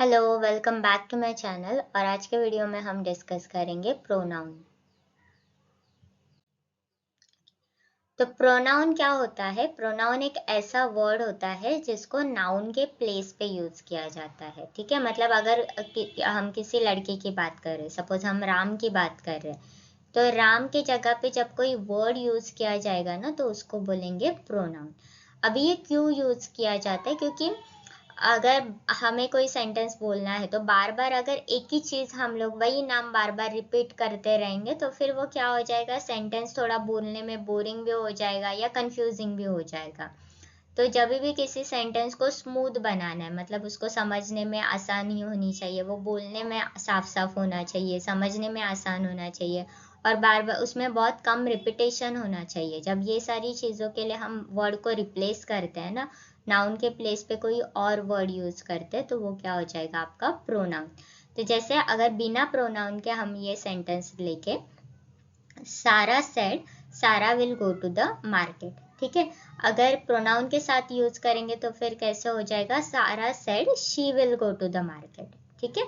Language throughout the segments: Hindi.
Hello, welcome back to my channel. और आज के वीडियो में हम डिस्कस करेंगे प्रोनाउन। तो प्रोनाउन क्या होता है? प्रोनाउन एक ऐसा वर्ड होता है जिसको नाउन के प्लेस पे यूज किया जाता है। ठीक है, मतलब अगर हम किसी लड़के की बात कर रहे हैं, सपोज हम राम की बात कर रहे हैं, तो राम की जगह पे जब कोई वर्ड यूज किया जाएगा ना, तो उसको बोलेंगे प्रोनाउन। अभी ये क्यों यूज किया जाता है? क्योंकि अगर हमें कोई सेंटेंस बोलना है तो बार बार अगर एक ही चीज हम लोग वही नाम बार बार रिपीट करते रहेंगे तो फिर वो क्या हो जाएगा, सेंटेंस थोड़ा बोलने में बोरिंग भी हो जाएगा या कंफ्यूजिंग भी हो जाएगा। तो जब भी किसी सेंटेंस को स्मूथ बनाना है, मतलब उसको समझने में आसानी होनी चाहिए, वो बोलने में साफ साफ होना चाहिए, समझने में आसान होना चाहिए, और बार बार उसमें बहुत कम रिपीटेशन होना चाहिए। जब ये सारी चीज़ों के लिए हम वर्ड को रिप्लेस करते हैं ना, नाउन के प्लेस पे कोई और वर्ड यूज करते हैं, तो वो क्या हो जाएगा, आपका प्रोनाउन। तो जैसे अगर बिना प्रोनाउन के हम ये सेंटेंस लेके, Sarah said Sarah will go to the market. ठीक है, अगर प्रोनाउन के साथ यूज करेंगे तो फिर कैसे हो जाएगा, Sarah said she will go to the market. ठीक है,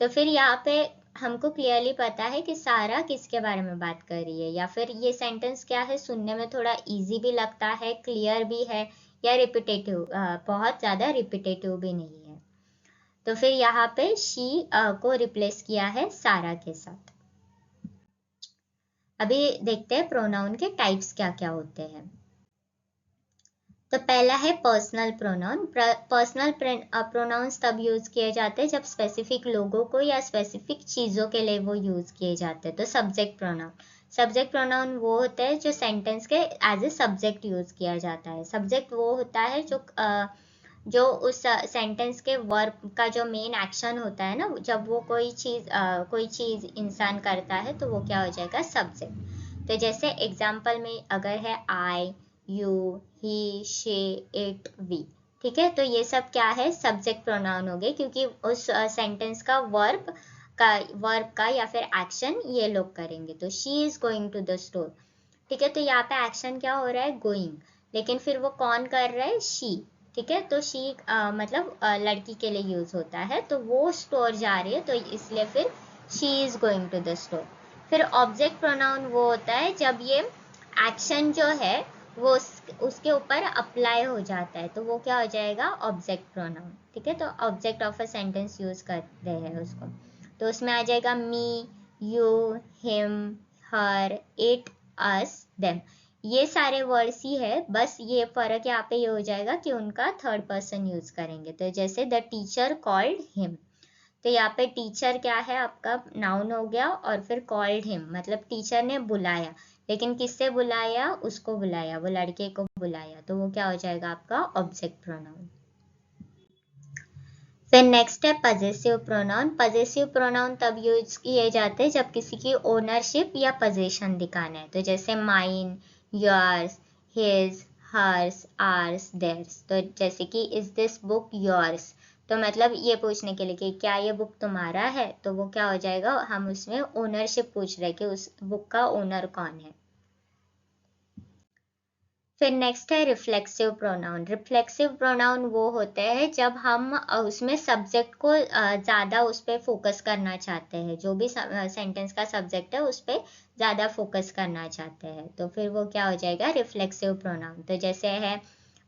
तो फिर यहाँ पे हमको क्लियरली पता है कि सारा किसके बारे में बात कर रही है, या फिर ये सेंटेंस क्या है, सुनने में थोड़ा इजी भी लगता है, क्लियर भी है, या रिपीटेटिव, बहुत ज्यादा रिपीटेटिव भी नहीं है। तो फिर यहाँ पे शी को रिप्लेस किया है सारा के साथ। अभी देखते हैं प्रोनाउन के टाइप्स क्या क्या होते हैं। तो पहला है पर्सनल प्रोनाउन। पर्सनल प्रोनाउंस तब यूज किए जाते हैं जब स्पेसिफिक लोगों को या स्पेसिफिक चीजों के लिए वो यूज किए जाते हैं। तो सब्जेक्ट प्रोनाउन, सब्जेक्ट प्रोनाउन वो होते हैं जो सेंटेंस के एज ए सब्जेक्ट यूज किया जाता है। सब्जेक्ट वो होता है जो उस सेंटेंस के वर्ब का जो मेन एक्शन होता है ना, जब वो कोई चीज इंसान करता है तो वो क्या हो जाएगा, सब्जेक्ट। तो जैसे एग्जाम्पल में अगर है I, you, he, she, it, we. ठीक है, तो ये सब क्या है, सब्जेक्ट प्रोनाउन हो गए, क्योंकि उस सेंटेंस का वर्ब का या फिर एक्शन ये लोग करेंगे। तो she is going to the store. ठीक है, तो यहाँ पे एक्शन क्या हो रहा है, गोइंग, लेकिन फिर वो कौन कर रहा है, शी। ठीक है, तो शी मतलब लड़की के लिए यूज होता है, तो वो स्टोर जा रही है, तो इसलिए फिर she is going to the store. फिर ऑब्जेक्ट प्रोनाउन वो होता है जब ये एक्शन जो है वो उसके ऊपर अप्लाई हो जाता है, तो वो क्या हो जाएगा, ऑब्जेक्ट प्रोनाउन। ठीक है, तो object of a sentence use करते हैं उसको। तो उसमें आ जाएगा me, you, him, her, it, us, them. ये सारे वर्ड्स ही है, बस ये फर्क यहाँ पे ये हो जाएगा कि उनका थर्ड पर्सन यूज करेंगे। तो जैसे द टीचर कॉल्ड हिम, तो यहाँ पे टीचर क्या है, आपका नाउन हो गया, और फिर कॉल्ड हिम मतलब टीचर ने बुलाया, लेकिन किससे बुलाया, उसको बुलाया, वो लड़के को बुलाया, तो वो क्या हो जाएगा, आपका ऑब्जेक्ट प्रोनाउन। फिर नेक्स्ट है पजेसिव प्रोनाउन। पजेसिव प्रोनाउन तब यूज किए जाते हैं जब किसी की ओनरशिप या पोजीशन दिखाना है। तो जैसे mine, yours, his, hers, ours, theirs. तो जैसे कि इज दिस बुक योर्स, तो मतलब ये पूछने के लिए कि क्या ये बुक तुम्हारा है, तो वो क्या हो जाएगा, हम उसमें ओनरशिप पूछ रहे हैं कि उस बुक का ओनर कौन है। फिर नेक्स्ट है रिफ्लेक्सिव प्रोनाउन। रिफ्लेक्सिव प्रोनाउन वो होते हैं जब हम उसमें सब्जेक्ट को ज़्यादा उस पर फोकस करना चाहते हैं, जो भी सेंटेंस का सब्जेक्ट है उस पर ज़्यादा फोकस करना चाहते हैं, तो फिर वो क्या हो जाएगा, रिफ्लेक्सिव प्रोनाउन। तो जैसे है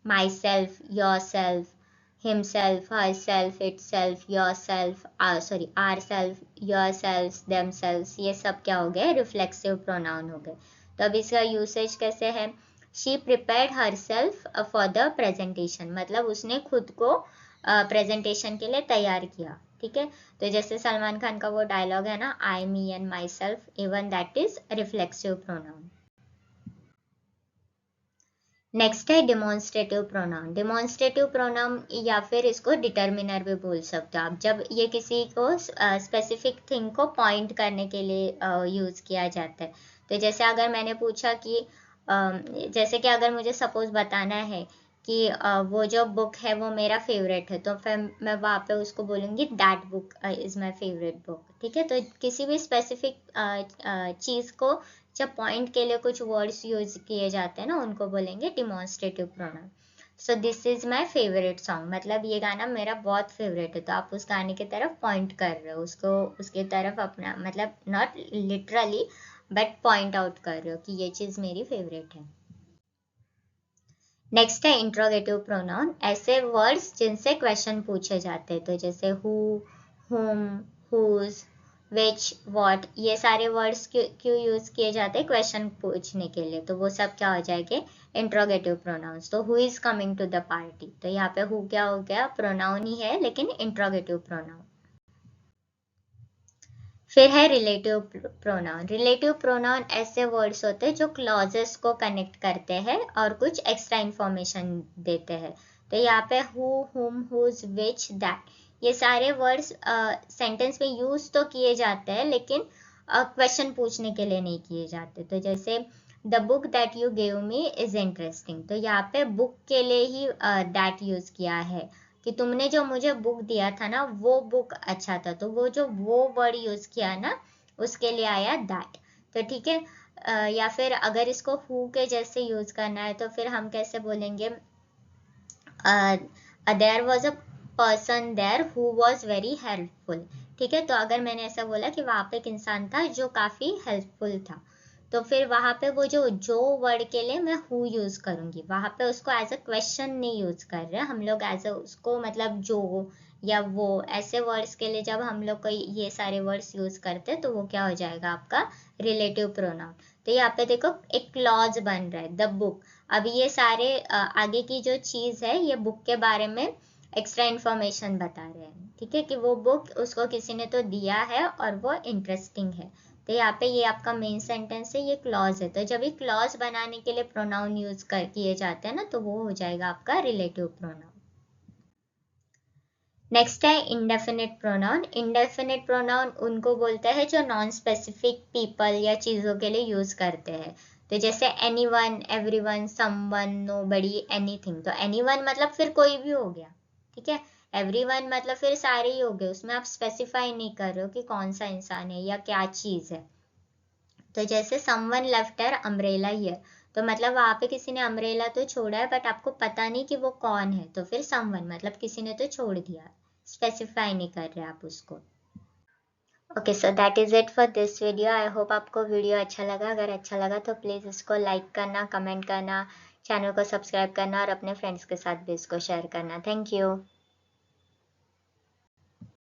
myself, yourself, himself, herself, itself, yourself, sorry ourself, yourself, themself, ये सब क्या हो गए, रिफ्लेक्सिव प्रोनाउन हो गए। तो अब इसका यूसेज कैसे है, she prepared her self for the presentation, मतलब उसने खुद को प्रेजेंटेशन के लिए तैयार किया। ठीक है, तो जैसे सलमान खान का वो डायलॉग है ना, I, me and my self, even that is reflexive pronoun. Next है डिमॉन्स्ट्रेटिव प्रोनाउन। डिमॉन्स्ट्रेटिव प्रोनाउन या फिर इसको डिटर्मिनर भी बोल सकते हो आप, जब ये किसी को स्पेसिफिक थिंग को पॉइंट करने के लिए यूज किया जाता है। तो जैसे अगर मैंने पूछा कि जैसे कि अगर मुझे सपोज बताना है कि वो जो बुक है वो मेरा फेवरेट है, तो फिर मैं वहाँ पे उसको बोलूँगी that book is my favourite book. ठीक है, तो किसी भी स्पेसिफिक चीज़ को जब पॉइंट के लिए कुछ वर्ड्स यूज किए जाते हैं ना, उनको बोलेंगे demonstrative pronoun. So this is my favourite song, मतलब ये गाना मेरा बहुत फेवरेट है। तो आप उस गाने की तरफ पॉइंट कर रहे हो, उसको उसके तरफ अपना मतलब not literally but point out कर रहे हो कि ये चीज मेरी फेवरेट है। नेक्स्ट है इंट्रोगेटिव प्रोनाउन, ऐसे वर्ड्स जिनसे क्वेश्चन पूछे जाते हैं। तो जैसे who, whom, whose, which, what, ये सारे वर्ड्स क्यों यूज किए जाते हैं क्वेश्चन पूछने के लिए, तो वो सब क्या हो जाएंगे इंट्रोगेटिव प्रोनाउंस। तो who is coming to the party, तो यहाँ पे हु क्या हो गया, प्रोनाउन ही है लेकिन इंट्रोगेटिव प्रोनाउन। फिर है रिलेटिव प्रोनाउन। रिलेटिव प्रोनाउन ऐसे वर्ड्स होते हैं जो क्लॉजेस को कनेक्ट करते हैं और कुछ एक्स्ट्रा इंफॉर्मेशन देते हैं। तो यहाँ पे हु, हुम, हुज, विच, दैट, ये सारे वर्ड्स सेंटेंस में यूज तो किए जाते हैं लेकिन क्वेश्चन पूछने के लिए नहीं किए जाते। तो जैसे the book that you gave me is interesting, तो यहाँ पे बुक के लिए ही दैट यूज किया है कि तुमने जो मुझे बुक दिया था ना वो बुक अच्छा था, तो वो जो वो वर्ड यूज किया ना उसके लिए आया दैट। तो ठीक है, या फिर अगर इसको हु के जैसे यूज करना है तो फिर हम कैसे बोलेंगे, there was a person there who was very helpful. ठीक है, तो अगर मैंने ऐसा बोला कि वहां पे एक इंसान था जो काफी हेल्पफुल था, तो फिर वहां पे वो जो वर्ड के लिए मैं हु यूज करूंगी, वहां पे उसको एज अ क्वेश्चन नहीं यूज कर रहे हम लोग, एज अ उसको मतलब जो या वो ऐसे वर्ड्स के लिए जब हम लोग को ये सारे वर्ड्स यूज करते तो वो क्या हो जाएगा आपका रिलेटिव प्रोनाउन। तो यहाँ पे देखो एक क्लॉज बन रहा है द बुक। अब ये सारे आगे की जो चीज है ये बुक के बारे में एक्स्ट्रा इंफॉर्मेशन बता रहे हैं। ठीक है, कि वो बुक उसको किसी ने तो दिया है और वो इंटरेस्टिंग है। तो यहाँ पे ये आपका मेन सेंटेंस है, ये क्लॉज है। तो जब ये क्लॉज बनाने के लिए प्रोनाउन यूज कर किए जाते हैं ना तो वो हो जाएगा आपका रिलेटिव प्रोनाउन। नेक्स्ट है इंडेफिनिट प्रोनाउन। इंडेफिनिट प्रोनाउन उनको बोलते हैं जो नॉन स्पेसिफिक पीपल या चीजों के लिए यूज करते हैं। तो जैसे anyone, everyone, someone, nobody, anything. तो एनीवन मतलब फिर कोई भी हो गया, ठीक है। एवरीवन मतलब फिर सारे ही हो गए, उसमें आप स्पेसिफाई नहीं कर रहे हो कि कौन सा इंसान है या क्या चीज है। तो जैसे someone left their umbrella here, तो मतलब वहां पे किसी ने अम्ब्रेला तो छोड़ा है बट आपको पता नहीं कि वो कौन है, तो फिर समवन मतलब किसी ने तो छोड़ दिया, स्पेसिफाई नहीं कर रहे आप उसको। Okay, so that is it for this video. I hope आपको वीडियो अच्छा लगा। अगर अच्छा लगा तो प्लीज़ इसको लाइक करना, कमेंट करना, चैनल को सब्सक्राइब करना और अपने फ्रेंड्स के साथ भी इसको शेयर करना। Thank you.